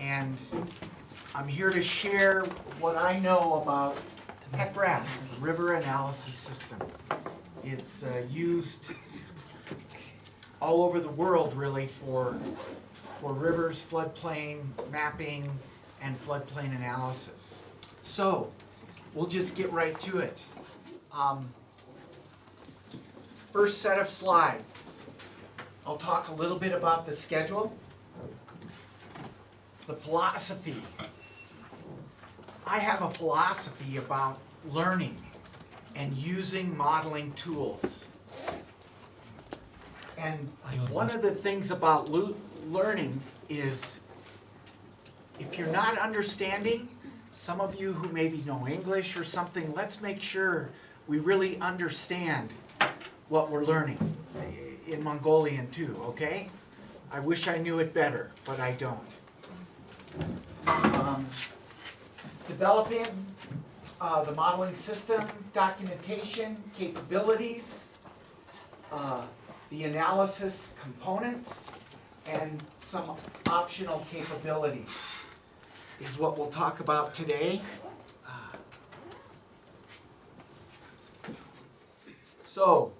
and I'm here to share what I know about HEC-RAS, the River Analysis System. It's used all over the world, really, for rivers, floodplain mapping, and floodplain analysis. So, we'll just get right to it. First set of slides. I'll talk a little bit about the schedule. The philosophy. I have a philosophy about learning and using modeling tools. And one of the things about learning is if you're not understanding, some of you who maybe know English or something, let's make sure we really understand what we're learning in Mongolian too, okay? I wish I knew it better, but I don't. Developing the modeling system, documentation, capabilities, the analysis components, and some optional capabilities is what we'll talk about today. So,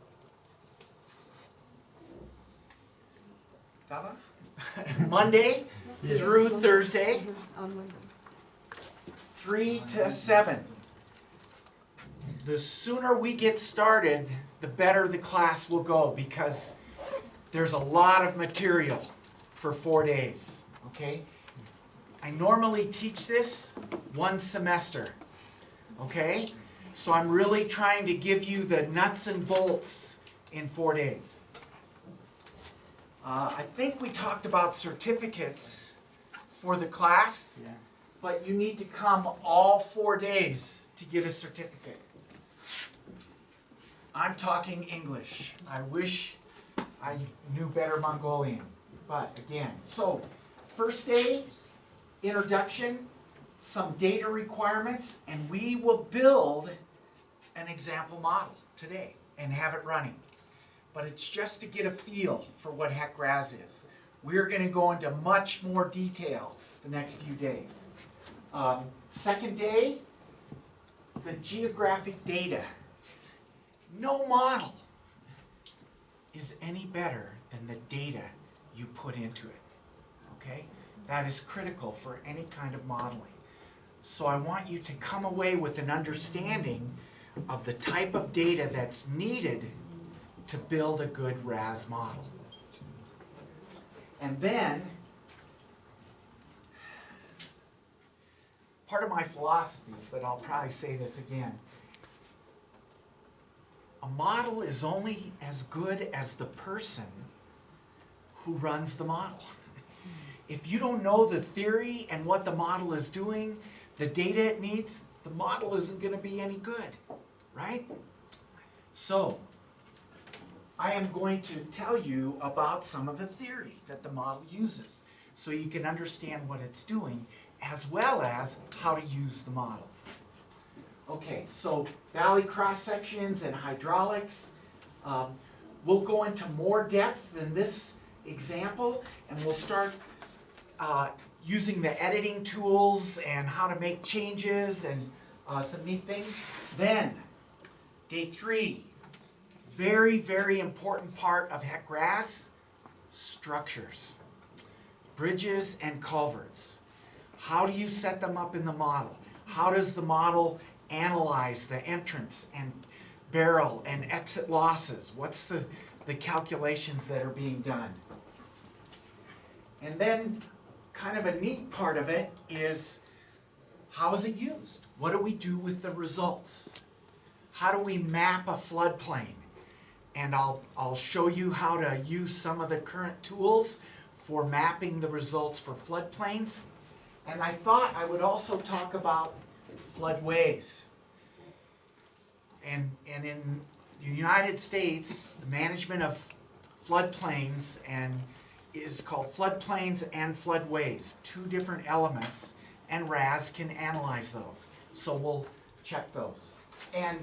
Monday through Thursday, 3 to 7. The sooner we get started, the better the class will go, because there's a lot of material for 4 days, okay? I normally teach this one semester, okay? So I'm really trying to give you the nuts and bolts in 4 days. I think we talked about certificates for the class, but you need to come all 4 days to get a certificate. I'm talking English. I wish I knew better Mongolian, but again. So, first day, introduction, some data requirements, and we will build an example model today and have it running. But it's just to get a feel for what HEC-RAS is. We're going to go into much more detail the next few days. Second day, the geographic data. No model is any better than the data you put into it, okay? That is critical for any kind of modeling. So I want you to come away with an understanding of the type of data that's needed to build a good RAS model. And then, part of my philosophy, but I'll probably say this again, a model is only as good as the person who runs the model. If you don't know the theory and what the model is doing, the data it needs, the model isn't going to be any good, right? So, I am going to tell you about some of the theory that the model uses so you can understand what it's doing as well as how to use the model. Okay, so valley cross-sections and hydraulics. We'll go into more depth than this example, and we'll start using the editing tools and how to make changes and some neat things. Then, day 3, very, very important part of HEC-RAS, structures, bridges and culverts. How do you set them up in the model? How does the model analyze the entrance and barrel and exit losses? What's the calculations that are being done? And then kind of a neat part of it is, how is it used? What do we do with the results? How do we map a floodplain? And I'll show you how to use some of the current tools for mapping the results for floodplains. And I thought I would also talk about floodways. And in the United States, the management of floodplains is called floodplains and floodways, 2 different elements, and RAS can analyze those. So we'll check those. And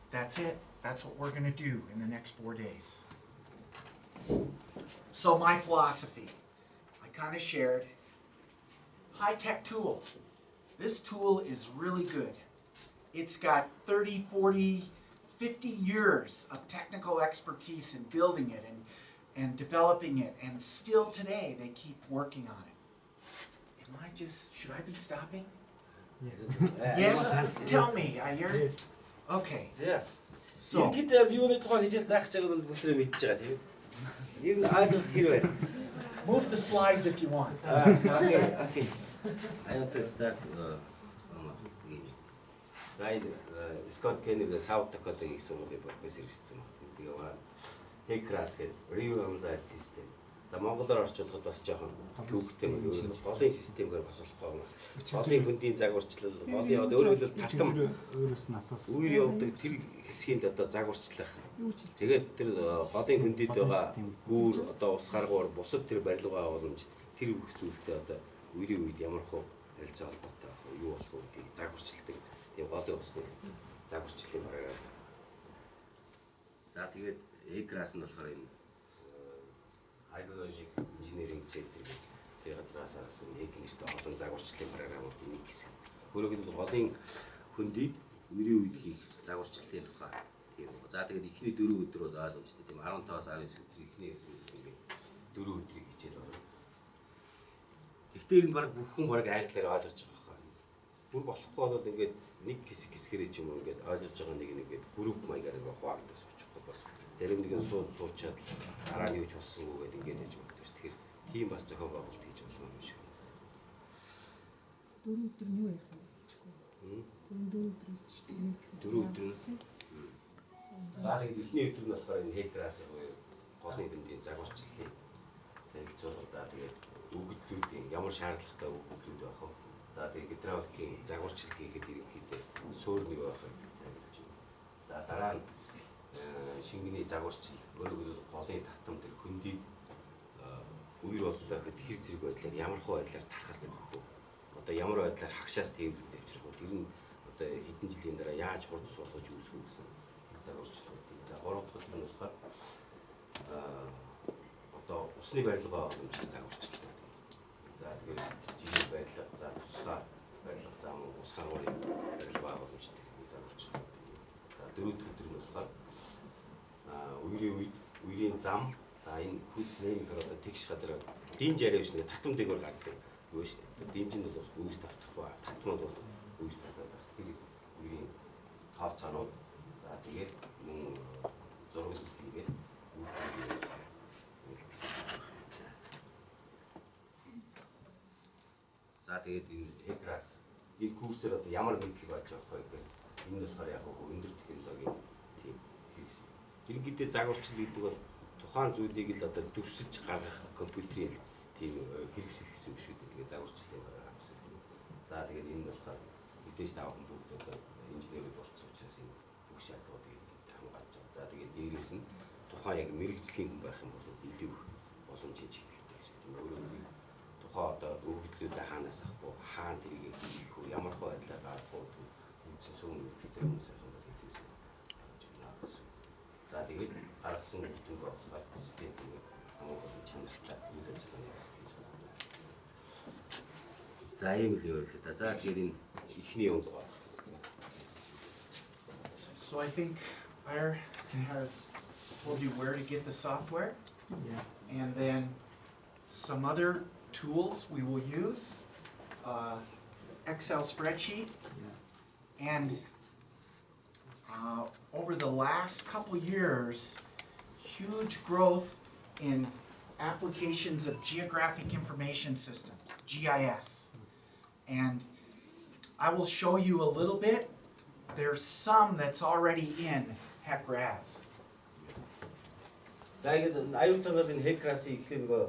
that's it. That's what we're going to do in the next 4 days. So my philosophy, I kind of shared. high-tech tool. This tool is really good. It's got 30, 40, 50 years of technical expertise in building it and developing it, and still today they keep working on it. Should I be stopping? Yeah. Yes? Tell me, I hear? Yes. Okay. За. So, Ерөнхийдөө юуны тухай хичээл заах гэж байгаа бол бүгдээ мэдчихэж байгаа тийм. Ер нь ойлголт хэр байна? move the slides if you want. Okay. I want to start за Скотт Кеннер South Dakota их сургуулийн профессор ирсэн байна. Тэгээ HEC-RAS гэдэг Real-Time System. За монголоор орчуулахад бас жоохон төвөгтэй юм. Өөр нь голын системээр бас болохгүй. Голын хөндийн загварчлал, голын өөрөөр хэлбэл татам өөрөөс нь асуусан. үер явдаг тэр хэсгийг одоо загварчлах. Тэгээд тэр голын хөндөд байгаа гүүр одоо ус гаргуур бусад тэр барилга боломж тэр бүх зүйлтэй одоо үерийн үед ямар хөө харилцаа холбоотой юу болох вэ гэдгийг загварчилдаг. Тийм голын усны загварчлалын бараа. За тэгээд HEC-RAS нь болохоор энэ Hydrologic Engineering Center гэх газраас авсан HEC-нэртэй олон загварчлалын програмуудын нэг хэсэг. Өөрөөр хэлбэл голын хөндийг үерийн үед хийх загварчлалын тухай тийм. За тэгээд эхний 4 өдөр бол ойлгомжтой тийм 15-аас 19 өдөр эхний ингээд 4 өдрийг хичээл байна. Гэхдээ энэ баг бүхэн баг англиар ойлгож байгаа байхгүй. Бүр болохгүй бол ингээд нэг хэсгэрээ ч юм уу ингээд ойлгож байгаа нэг ингээд групп маягаар ингээд хуваагдаж суучихгүй бас зарим нэг нь суучаад дараа нь юу ч болсонгүй гэдэг ингээд яж боддог шүү. Тэгэхээр тийм бас зохион байгуулалт хийж болох юм шиг байна. 4 өдөр нь юу ярих вэ гэлчихгүй. 4 өдрөөс ч тийм 4 өдөр нь. За тэгээд эхний өдөр нь болохоор энэ HEC-RAS буюу голын хөндийн загварчлалын танилцуулга тэгээд өгөгдлүүдийн ямар шаардлагатай өгөгдлүүд байх вэ? За тэгээд гидравликийн загварчлал хийхэд ерөнхийдөө суурь нэг байх юм. За дараа нь шингэний загварчлал өөрөөр хэлбэл голын татам тэр хөндийг үер боллоо гэхэд хэр зэрэг байдлаар ямар хөө байдлаар тархалт өгөх вэ? Одоо ямар байдлаар хагшаас тээвэрлэж авчрах вэ? Тэр нь одоо хэдэн жилийн дараа яаж хурд суулгаж үүсгэх вэ гэсэн загварчлал. За 3 дахь нь болохоор одоо усны барилга боломжтой загварчлал. За тэгээд жилийн байдлаар за тусгай барилга зам ус харгуурын барилга боломжтой загварчлал. За 4 дахь өдөр нь болохоор үерийн үед үерийн зам за энэ хүд нэмэр одоо тэгш газар дин жараа биш нэг татам дээгүүр гардаг юу шүү дээ. Динжинд бол үгс тавтах ба татмууд бол үгс тавтах. Тэр үерийн хавцаанууд за тэгээд мөн зургал хийгээд за тэгээд энэ HEC-RAS энэ курсээр одоо ямар мэдлэг болж байгаа вэ гэхээр энэ нь болохоор яг өндөр технологийн тийм хэрэгс. Иргэдээ загварчлал гэдэг бол тухайн зүйлийг л одоо дүрсэлж гаргах компьютерийн тийм хэрэгсэл гэсэн үг шүү дээ. Тэгээ загварчлалын байгаа юм. За тэгээд энэ болохоор мэдээж тавхан бүгд одоо инженерүүд болсон учраас энэ бүх шаардлагуудыг хамгаалж байгаа. За тэгээд дээрээс нь тухайн яг мэрэгжлийн хүн байх юм бол илүү их боломжийн чиглэлтэй гэсэн. Өөрөөр хэлбэл тухайн одоо өгөгдлүүдээ хаанаас авах вэ? Хаана тэрийг хийх вэ? Ямар хөө байдлаар гаргах вэ? Үндсэн сүм үйлдэлтэй хүмүүс байх юм бол хэлсэн. За тэгээд гаргасан бүтээн болохоор системийн хамгаалалт чанартай үйл ажиллагаа хийж байна. За ийм л юм л да. За тэгэхээр энэ ихний юм байна. So I think Ira has told you where to get the software. Yeah. And then some other tools we will use, Excel spreadsheet, and over the last couple years, huge growth in applications of geographic information systems, GIS. And I will show you a little bit. There's some that's already in HEC-RAS. За ингээд аюул цангаар энэ HEC-RAS-ийг ихлээр нөгөө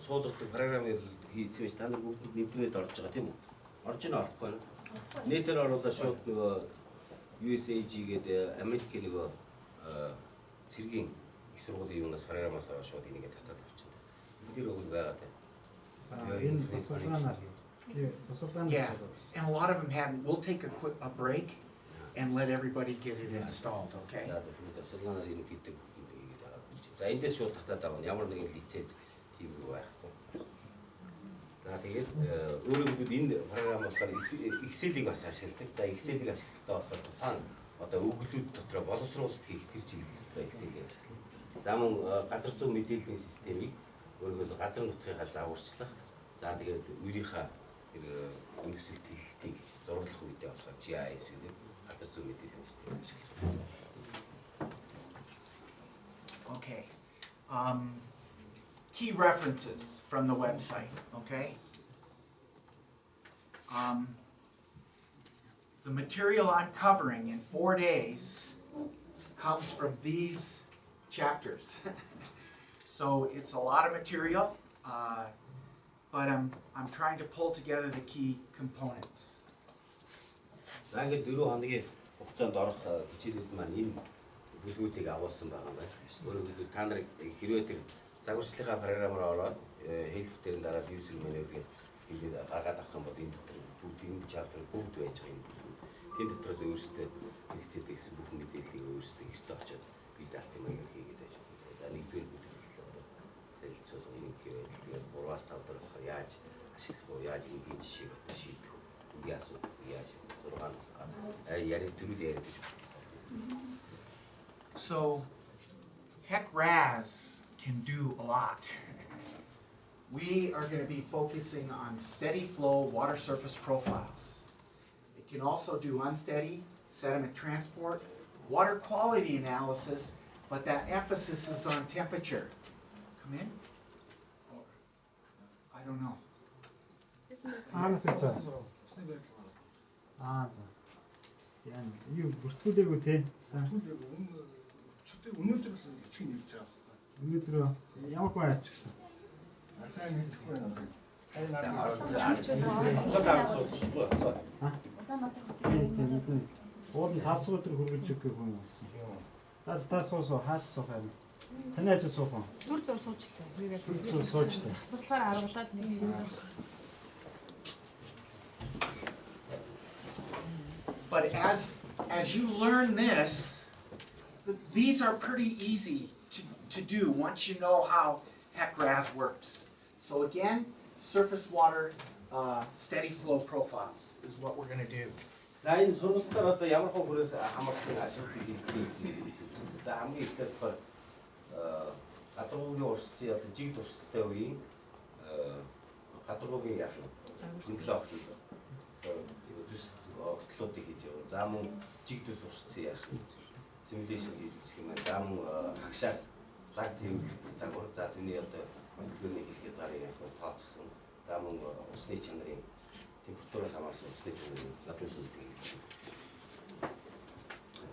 суулгадаг програмыг хийсэн байж та нар бүгд нэвтрээд орж байгаа тийм үү? Орж ийн орохгүй. Нийтээр оруулаад шууд нөгөө USAG гэдэг Америкийн нөгөө цэргийн их сургуулийн юунаас програмаас шууд энийг татаад авчихсан. Эдгээр өгөл байгаа тийм. Энэ цогцолгоонаар Yeah, and a lot of them haven't. We'll take a break and let everybody get it installed, okay? За цогцолгоонаар энэ гэдэг ингээд байгаа. За эндээс шууд татаад авах нь ямар нэгэн лиценз тийм үү байхгүй. За тэгээд өөрөөр хэлбэл энэ програм болохоор Excel-ийг бас ашигладаг. За Excel-ийг ашиглахдаа болохоор тухайн одоо өгүүлбэрүүд дотор боловсруулалт хийх тэр чиглэл дотор Excel-ийг ашиглана. За мөн газар зүйн мэдээллийн системийг өөрөөр хэлбэл газар нутгийнхаа загварчлах. За тэгээд өөрийнхөө үндэслэлт хэлтийг зурлах үедээ болохоор GIS гэдэг газар зүйн мэдээллийн систем ашиглана. Okay. Key references from the website, okay? The material I'm covering in 4 days comes from these chapters. So it's a lot of material, but I'm trying to pull together the key components. За ингээд 4 хоногийн хугацаанд орох хичээлүүд маань энэ бүлгүүдийг агуулсан байгаа юм байна. Өөрөөр хэлбэл та нарыг хэрвээ тэр загварчлалынхаа програмаар ороод хэлбэр дээр дараад user manager гэдэг гаргаад авах юм бол энэ дотор бүгд энэ chapter бүгд байж байгаа юм. Тэн дотроос өөрсдөө хэрэгцээтэй гэсэн бүх мэдээллийг өөрсдөө гэртээ очиод бие даалтын маягаар хийгээд байж байгаа. За нэгдүгээр бүлэглэл хэлцүүлсэн энэ гэвэл тэгээд 3-аас 5 дараас яаж ашиглах вэ? Яаж энэ жишээг одоо шийдэх вэ? Үгүй асуудал яаж 6 яриад дөрөв яриад гэж байна. So HEC-RAS can do a lot. We are going to be focusing on steady flow water surface profiles. It can also do unsteady sediment transport, water quality analysis, but that emphasis is on temperature. Come in? Or, I don't know. Аанасаа. За. Яа, юу бүртгүүлээгүй те. Өнөөдөр л хичээн явж байгаа. Өнөөдөр ямар гоо ачсан. Сайн мэдхгүй байна. Сайн Уулын 5 өдөр хөргөж өгөх хүн байна. Тас суусоо хаацсах юм. Таны ажил суух уу? Дүр зур суучлаа. Дүр зур суучлаа. Тасглаар аргалаад нэг юм. But as you learn this, these are pretty easy to do once you know how HEC-RAS works. So again, surface water steady flow profiles is what we're going to do. За энэ сургалтаар одоо ямар хөө хүрээс хамаарсан асуудлыг хэлдэг. За хамгийн эхлээд болохоор гадаргуугийн урсцын одоо жигд урсцтай үеийн гадаргуугийн яах юм? Симплоогт зүс огтлуудыг хийж яваа. За мөн жигд ус урсцын яах юм? Симуляшн хийж үзэх юм байна. За мөн хагшаас лаг тэмдэглэх загвар. За түүний одоо хөдөлгөөний хэлхий зарыг яах вэ? Тооцох юм. За мөн усны чанарын температураас хамаарсан усны чанарын задлан шинжилгээ.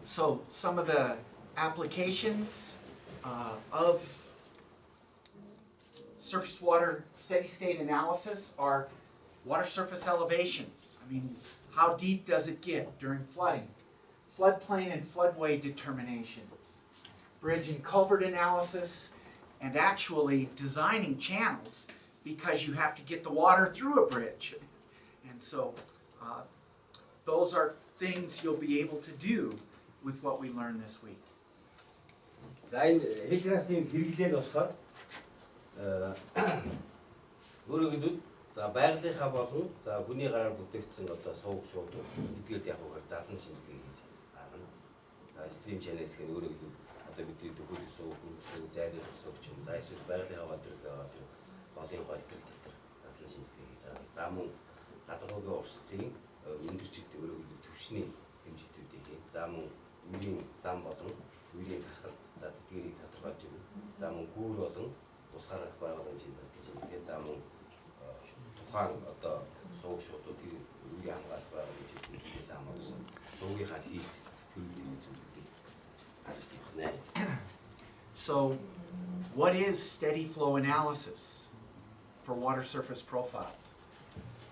So some of the applications of surface water steady state analysis are water surface elevations. I mean, how deep does it get during flooding? Floodplain and floodway determinations, bridge and culvert analysis, and actually designing channels because you have to get the water through a bridge. And so those are things you'll be able to do with what we learned this week. За энэ HEC-RAS-ийн хэрэглээд болохоор өөрөөр хэлбэл за байгалийнхаа болон за хүний гараар бүтээгдсэн одоо сувг шууд эдгээд яг угаар задлан шинжилгээ хийж гарна. Стрим чанелс гэх өөрөөр хэлбэл одоо бидний төгөөлөх сувг, сувг, зайрын сувг ч юм. За эсвэл байгалийнхаа голдрол голын голдрол дотор задлан шинжилгээ хийж байгаа. За мөн гадаргуугийн урсцын өндөржилт өөрөөр хэлбэл төвшний хэмжээtүүдийг хийн. За мөн үрийн зам болон үрийн хахал за тэдгэрийг тодорхойлж өгнө. За мөн гүүр болон тусгаар ах байгууламжийн задлан шинжилгээ. За мөн тухайн одоо сууг шуудууд тэр үрийн хамгаалалт байгууламжээс хамаарсан суугийнхаа хийц төрөл зүйлүүдийг харьцах нэ. So what is steady flow analysis for water surface profiles?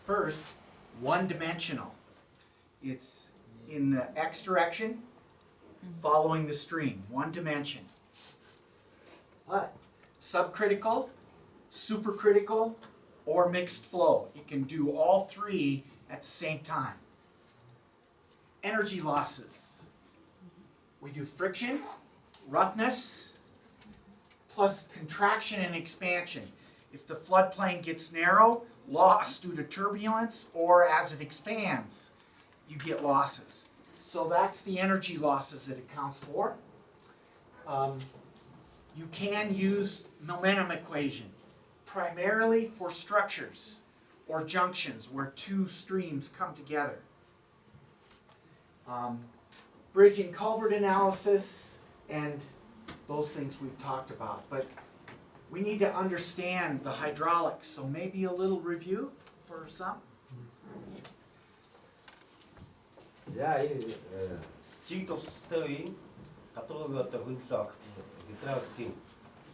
First, one-dimensional. It's in the x direction, following the stream, one dimension. But subcritical, supercritical, or mixed flow. It can do all three at the same time. Energy losses. We do friction, roughness, plus contraction and expansion. If the floodplain gets narrow, loss due to turbulence, or as it expands, you get losses. So that's the energy losses it accounts for. You can use momentum equation, primarily for structures or junctions where two streams come together. Bridge and culvert analysis, and those things we've talked about. But we need to understand the hydraulics, so maybe a little review for some. За энэ жиг тустай үеийн гадуугийн одоо хөндлөө огт гидравликийн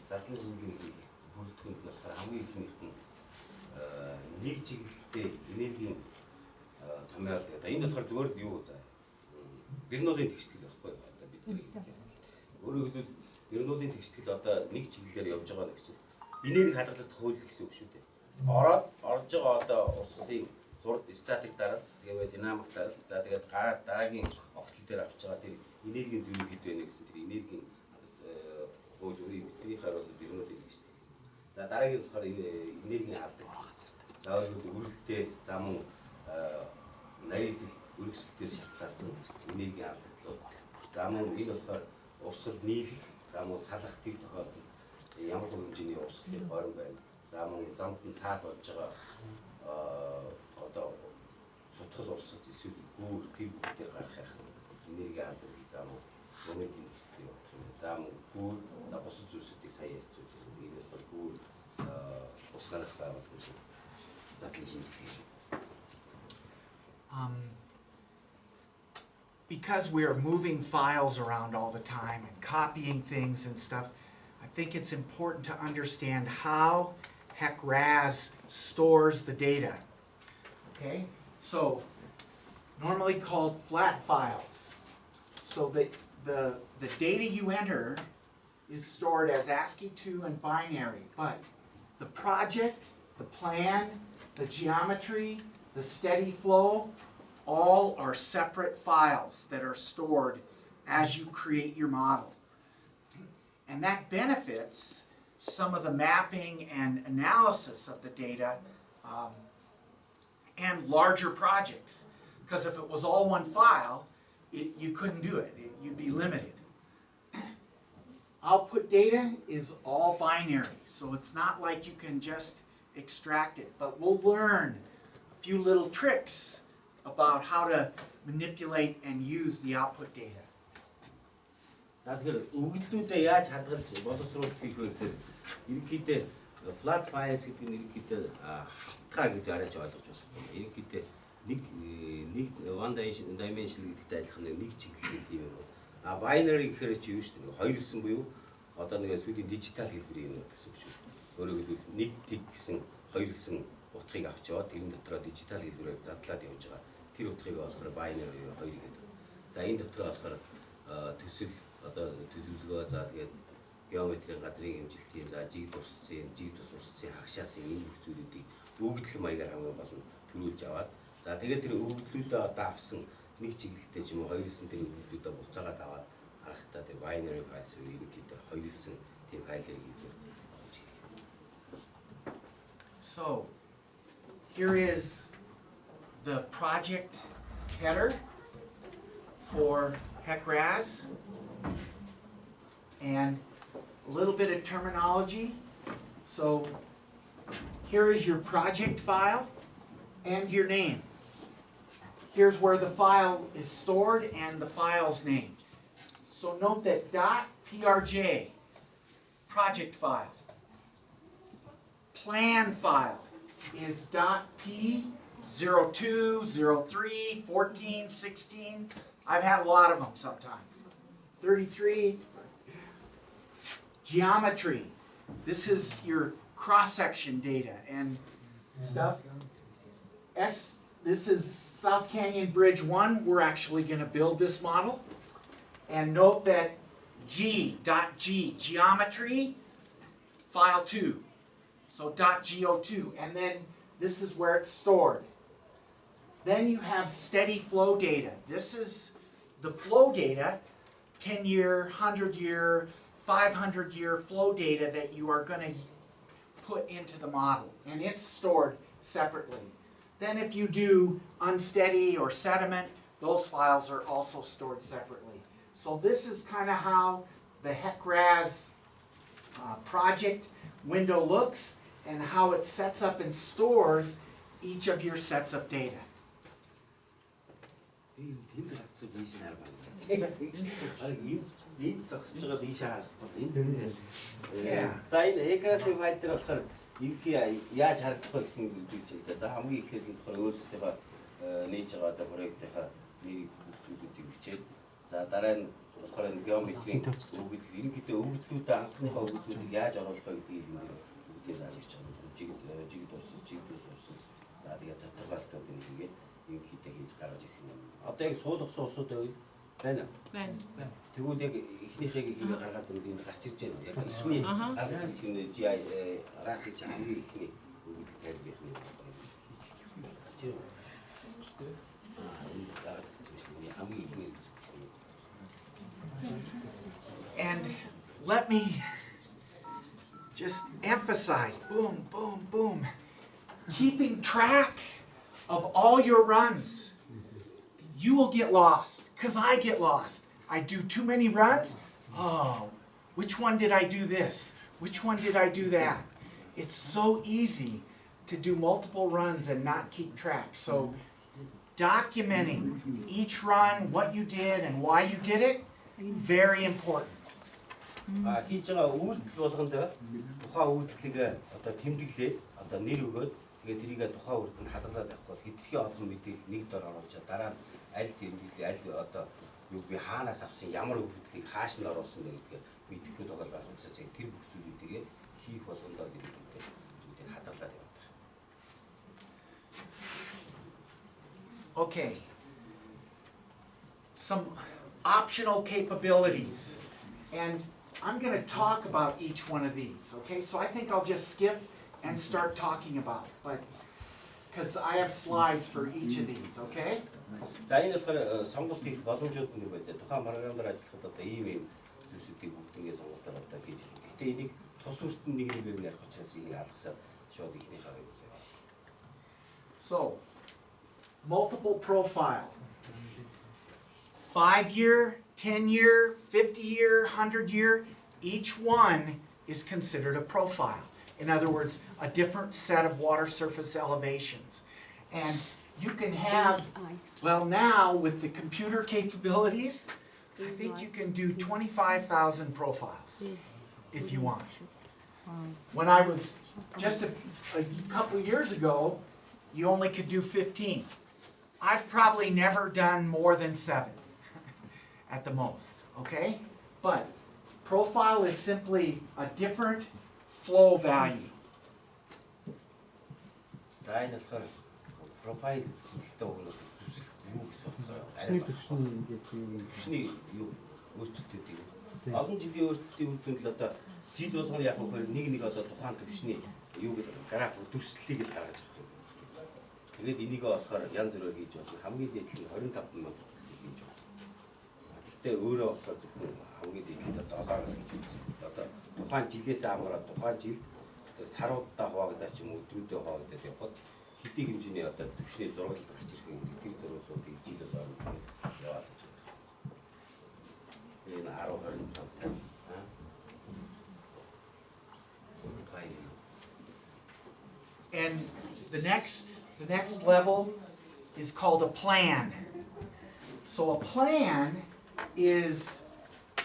задлан шинжилгээ хийх бүрэлдэхүүнд нь болохоор хамгийн ихнийх нь нэг чиглэлтэй энергийн томьёол гэдэг. Энэ болохоор зүгээр л юу заа. Гэрнуулийн тэгштгэл байхгүй одоо бид өөрөөр хэлбэл гэрнуулийн тэгштгэл одоо нэг чиглэлээр явж байгаа нэгч энерги хадгалах хууль гэсэн үг шүү дээ. Орж байгаа одоо урсгалын хурд статик даралт тэгээд динамик даралт за тэгээд дараагийн огтлол дээр авч байгаа тэр энергийн зөвлөг хэд вэ гэсэн тэр энергийн хууль өөрийн бидний харуулт гэрнуулийн тэгштгэл. За дараагийн болохоор энергийн алдаг. За үргэлтээс зам нарийн үргэлжлэлтээс шалтгаалсан энергийн алдаглууд. За мөн энэ болохоор урсгал нийлэх, за мөн салах тэр тохиолдолд ямар хэмжээний урсгалын хорин байна. За мөн замд нь цаад болж байгаа одоо сутгал урсгал эсвэл гүүр тэр бүгдээр гарах яах энергийн алдагл за мөн моментийн хэсэг явах юм. За мөн гүүр за бусад зүйлсүүдийг сая ярьсан. Энэс бол гүүр усгаах байгууллага гэсэн задлан шинжилгээ. Because we are moving files around all the time and copying things and stuff, I think it's important to understand how HEC-RAS stores the data. Okay, so normally called flat files. So the data you enter is stored as ASCII2 and binary, but the project, the plan, the geometry, the steady flow, all are separate files that are stored as you create your model. And that benefits some of the mapping and analysis of the data and larger projects. Because if it was all one file, you couldn't do it. You'd be limited. Output data is all binary, so it's not like you can just extract it. But we'll learn a few little tricks about how to manipulate and use the output data. За тэгэхээр өгөгдлүүдээ яаж хадгалж боловсруулах хийх вэ гэхээр ерөнхийдөө flat bias гэдэг нь ерөнхийдөө хавтгай гэж арайж ойлгож байна. Ерөнхийдөө нэг one dimension гэдэгтэй адилхан нэг чиглэл юм байна. Binary гэхээр чи юу шүү дээ? Хоёрлсон буюу одоо нэг сүүлийн дижитал хэлбэр юм гэсэн үг шүү. Өөрөөр хэлбэл нэг тэг гэсэн хоёрлсон утгыг авч яваад тэрэн дотроо дижитал хэлбэрээр задлаад явж байгаа. Тэр утгыг болохоор binary хоёр гэдэг. За энэ дотроо болохоор төсөл одоо төлөвлөгөө за тэгээд геометрийн газрын хэмжилтийн за жиг тус урсцын хагшаасын энэ бүх зүйлүүдийг өгөгдөл маягаар хамгийн гол нь төрүүлж аваад за тэгээд тэр өгөгдлүүдээ одоо авсан нэг чиглэлтэй ч юм уу хоёрлсон тэр өгөгдлүүдээ буцаагаад аваад харахтаа тэр binary files ерөнхийдөө хоёрлсон тийм файлыг хэлбэр авч ирэх. So here is the project header for HEC-RAS, and a little bit of terminology. So here is your project file and your name. Here's where the file is stored and the file's name. So note that .prj, project file. Plan file is .p02, 03, 14, 16. I've had a lot of them sometimes. 33. Geometry. This is your cross-section data and stuff. This is South Canyon Bridge 1. We're actually going to build this model. And note that G.G, geometry, file 2. So .go2. And then this is where it's stored. Then you have steady flow data. This is the flow data, 10-year, 100-year, 500-year flow data that you are going to put into the model. And it's stored separately. Then if you do unsteady or sediment, those files are also stored separately. So this is kind of how the HEC-RAS project window looks and how it sets up and stores each of your sets of data. Yeah. За энэ HEC-RAS-ийн файл дээр болохоор ингийн яаж харагдах вэ гэсэн үг үзүүлж байгаа. За хамгийн эхлээд нь болохоор өөрсдийнхөө нээж байгаа одоо проектынхаа нэрийг бүх зүйлүүдийг бичээд за дараа нь болохоор энэ геометрийн өгөгдөл ерөнхийдөө өгөгдлүүдээ анхныхаа өгөгдлүүдийг яаж оруулах вэ гэдгийг энэ бүгдийг зааж байгаа. Жигд урсаж. За тэгээд тодорхойлолтууд ингээд ерөнхийдөө хийж гаргаж ирэх юм. Одоо яг суулгасан усууд байна. Байна. Тэгвэл яг эхнийхийг хийгээ гаргаад энэ гарч ирж байна. Яг эхний гарч ирэх нь HEC-RAS-ийн хамгийн эхний өгөгдөл тарих юм. Гарч ирв. And let me just emphasize, boom, boom, boom, keeping track of all your runs. You will get lost, because I get lost. I do too many runs. Oh, which one did I do this? Which one did I do that? It's so easy to do multiple runs and not keep track. So documenting each run, what you did and why you did it, very important. Хийж байгаа үйлдэл болгонд тухайн үйлдэлийг одоо тэмдэглээд одоо нэр өгөөд тэгээд тэрийг тухайн үйлдэлд хадгалаад авах бол хэдхэн олон мэдээлэл нэг дор оруулж дараа нь аль тэмдэглэл аль одоо юу би хаанаас авсан ямар үйлдэлийг хааш нь оруулсан бэ гэдгээ мэдэхгүй тоглоод авчихсан. Тэр бүх зүйлүүдийг хийх болгондоо тэрийг хадгалаад явах. Okay. Some optional capabilities. And I'm going to talk about each one of these, okay? So I think I'll just skip and start talking about it, but because I have slides for each of these, okay? За энэ болохоор сонголт хийх боломжууд нэг байдаг. Тухайн програмаар ажиллахад одоо ийм зүйлсүүдийг бүгднийг сонголтоор одоо хийж байгаа. Гэхдээ энийг тус үртэн нэгээр ярих учраас энийг алгасаад шууд ихнийхээ. So, multiple profile. 5-year, 10-year, 50-year, 100-year, each one is considered a profile. In other words, a different set of water surface elevations. And you can have, well now with the computer capabilities, I think you can do 25,000 profiles if you want. When I was just a couple years ago, you only could do 15. I've probably never done more than 7 at the most, okay? But profile is simply a different flow value. За энэ болохоор профайл зүйлтэй өгнө зүсэл юу гэсэн үг вэ? Төвшний юу өөрчлөлтүүдийг. Олон жилийн өөрчлөлтийн үр дүнд л одоо жил болгоно яг хөө нэг одоо тухайн төвшний юу гэж граф дүрслэлийг л гаргаж авах юм. Тэгээд энийг болохоор янз бүрээр хийж болно. Хамгийн дээд нь 25 мянга хийж болно. Гэхдээ өөрөө болохоор зөвхөн хамгийн дээд нь 7-аас гэж үзсэн. Одоо тухайн жилээс амраад тухайн жил саруудаа хуваагдаа ч юм уу өдрүүдэд хуваагдаад явхад хэдийн хэмжээний одоо төвшний зураг гарч ирэх юм. Тэр зургуудыг жил болгоо яваад гэж байна. Энэ 10-25 And the next level is called a plan. So a plan is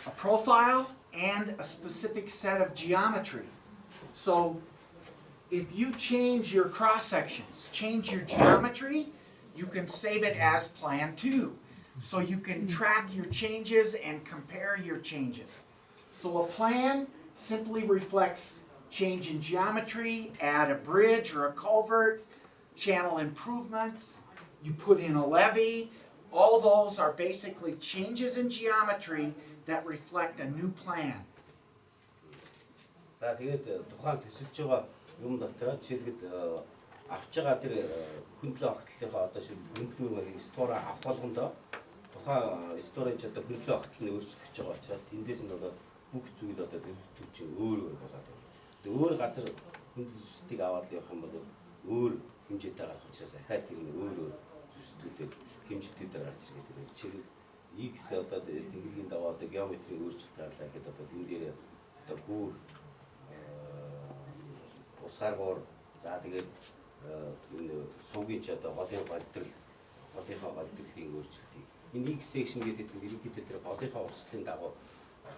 a profile and a specific set of geometry. So if you change your cross sections, change your geometry, you can save it as plan 2. So you can track your changes and compare your changes. So a plan simply reflects change in geometry, add a bridge or a culvert, channel improvements, you put in a levee. All those are basically changes in geometry that reflect a new plan. За тэгээд тухайн төсөлж байгаа юм дотроо жишээлбэл авч байгаа тэр хөндлөө огтлынхаа одоо шиг хөндлөө стора авах болгондоо тухайн сторож одоо хөндлөө огтл нь өөрчлөгдөж байгаа учраас тэндээс нь одоо бүх зүйл одоо төвч өөр болоод байна. Тэгээд өөр газар хөндлөлтийг аваад явах юм бол өөр хэмжээтэй гарах учраас ахаад тэр нь өөр зүйлүүд хэмжээтэй гарч ирээд байна. Жишээлбэл X одоо тэнглэгийн даваа одоо геометрийн өөрчлөлт гарлаа гэдэг одоо энэ дээр одоо бүр усааргоор за тэгээд энэ сувгийн ч одоо голын голынхаа голдролын өөрчлөлтийг энэ X section гэдэг нь ерөнхийдөө тэр голынхаа урсгалын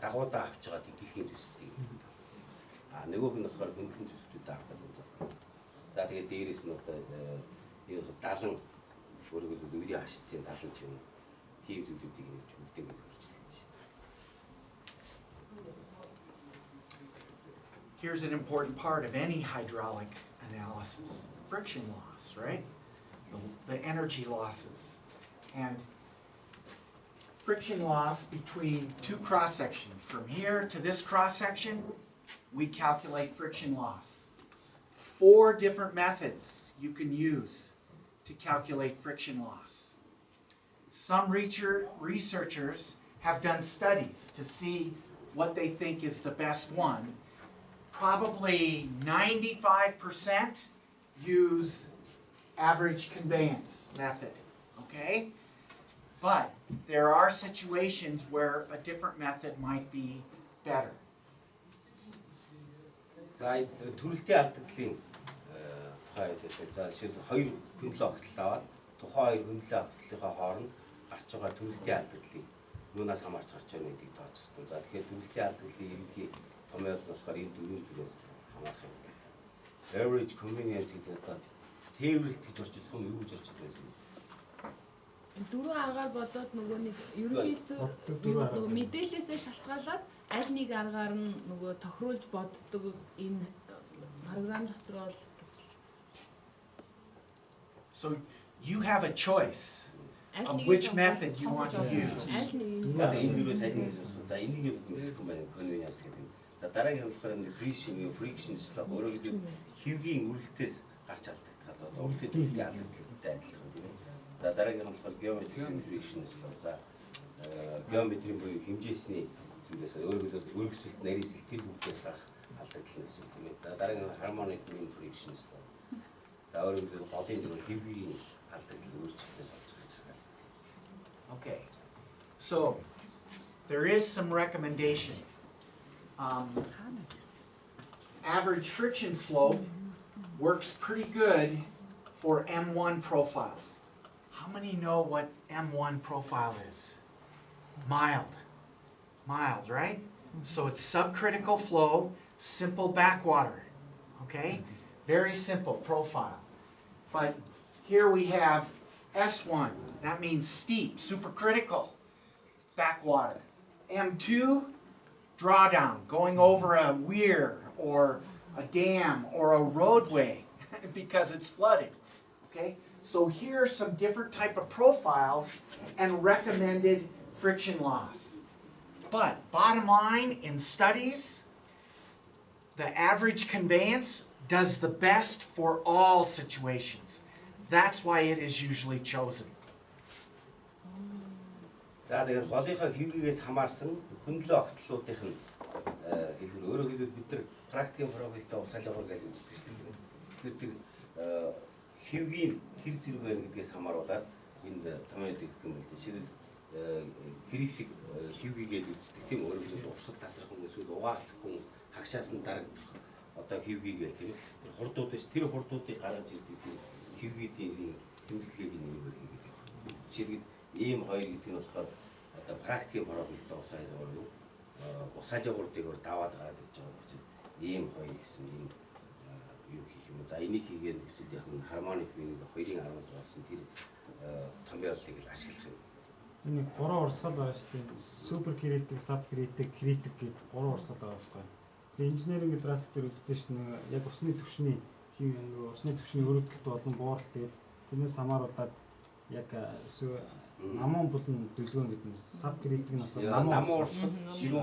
дагуудаа авч байгаа дэлхийн зүйлсийг. Нөгөөх нь болохоор хөндлөн зүйлсүүдээ авах гэдэг. За тэгээд дээрээс нь одоо энэ 70 өөрөөр үеийн хашцын 70 ч юм тийм зүйлүүдийг нэмж үлдээн гэж хэлж байна. Here's an important part of any hydraulic analysis. Friction loss, right? The energy losses. And friction loss between two cross-sections. From here to this cross-section, we calculate friction loss. 4 different methods you can use to calculate friction loss. Some researchers have done studies to see what they think is the best one. Probably 95% use average conveyance method, okay? But there are situations where a different method might be better. За төрөлтийн алдагдлын за жишээл 2 хөндлөө огтлол аваад тухайн 2 хөндлөө огтлолынхаа хооронд гарч байгаа төрөлтийн алдагдлыг юунаас хамаарч гарч байгаа гэдгийг тооцох хэрэгтэй. За тэгэхээр төрөлтийн алдагдлын ерөнхий томьёол болохоор энэ 4 зүйлээс хамаарах юм. Average convenience гэдэг одоо тээвэрлэлт гэж орчуулсан юм, юу гэж орчуулсан юм? 4 аргаар бодоод нөгөө нэг ерөнхийдөө нөгөө мэдээлэлээсээ шалтгаалаад аль нэг аргаар нь нөгөө тохируулж боддог энэ програм дотор бол. So you have a choice of which method you want to use. За энэ дөрөөс аль нэгээс за энийг мэдэх юм байна convenience гэдэг. За дараагийн болохоор friction slop өөрөөр хэлбэл хэвгийн үрэлтээс гарч чаддаг. Одоо урлагийн төлөвийн алдагдлтай адилхан тийм ээ. За дараагийн болохоор geometry friction slop. За geometry буюу хэмжээсний зүйлээс өөрөөр хэлбэл өргөсөлт, нарийсэлт тэр бүгдээс гарах алдагдал гэсэн тийм ээ. За дараагийн harmonic friction slop. За өөрөөр хэлбэл голын хэвгийн алдагдал өөрчлөлтөөс олж гарч байгаа. Okay, so there is some recommendation. Average friction slope works pretty good for M1 profiles. How many know what M1 profile is? Mild, right? So it's subcritical flow, simple backwater, okay? Very simple profile. But here we have S1, that means steep, supercritical backwater. M2, drawdown, going over a weir or a dam or a roadway because it's flooded, okay? So here are some different type of profiles and recommended friction loss. But bottom line, in studies, the average conveyance does the best for all situations. That's why it is usually chosen. За тэгээд голынхаа хэвгээс хамаарсан хөндлөө огтлуудынх нь хэлбэр өөрөөр хэлбэл бид нар практикийн профилтэй усаалгаар гэж үздэг шүү дээ. Тэгэхээр тэр хэвгийн хэр зэрэг байна гэдгээс хамааруулаад энэ томьёолыг гэх юм л жишээлбэл критик хэвгийгээд үздэг тийм өөрөөр хэлбэл урсгал тасрах эсвэл угаагдах хүн хагшаас нь дарагдах одоо хэвгийгээл тийм хурдууд ш тэр хурдуудыг гаргаж ирдэг тийм хэвгийдийн тэмдэглэгийг нэмээр хийгээд жишээлбэл ийм хоёр гэдэг нь болохоор одоо практикийн профилтэй усаалгуудыг даваад гараад ирж байгаа гэж ийм хоёр гэсэн ийм юу хийх юм. За энийг хийгээд нөхцөл яг нь harmonic винг 2.16-аас тэр томьёолыг л ашиглах юм. Энэ 3 урсгал байгаа шүү дээ. Супер критик, саб критик, критик гэдэг 3 урсгал байгаа байхгүй. Тэгээ инженеринг практик дээр үздэг шүү дээ. Яг усны түвшний өрөвдөлт болон бууралт гэдэг тэрнээс хамааруулаад яг намуун булан дүлгөөн гэдэг нь саб критик нь болохоор намуун урсгал, ширүүн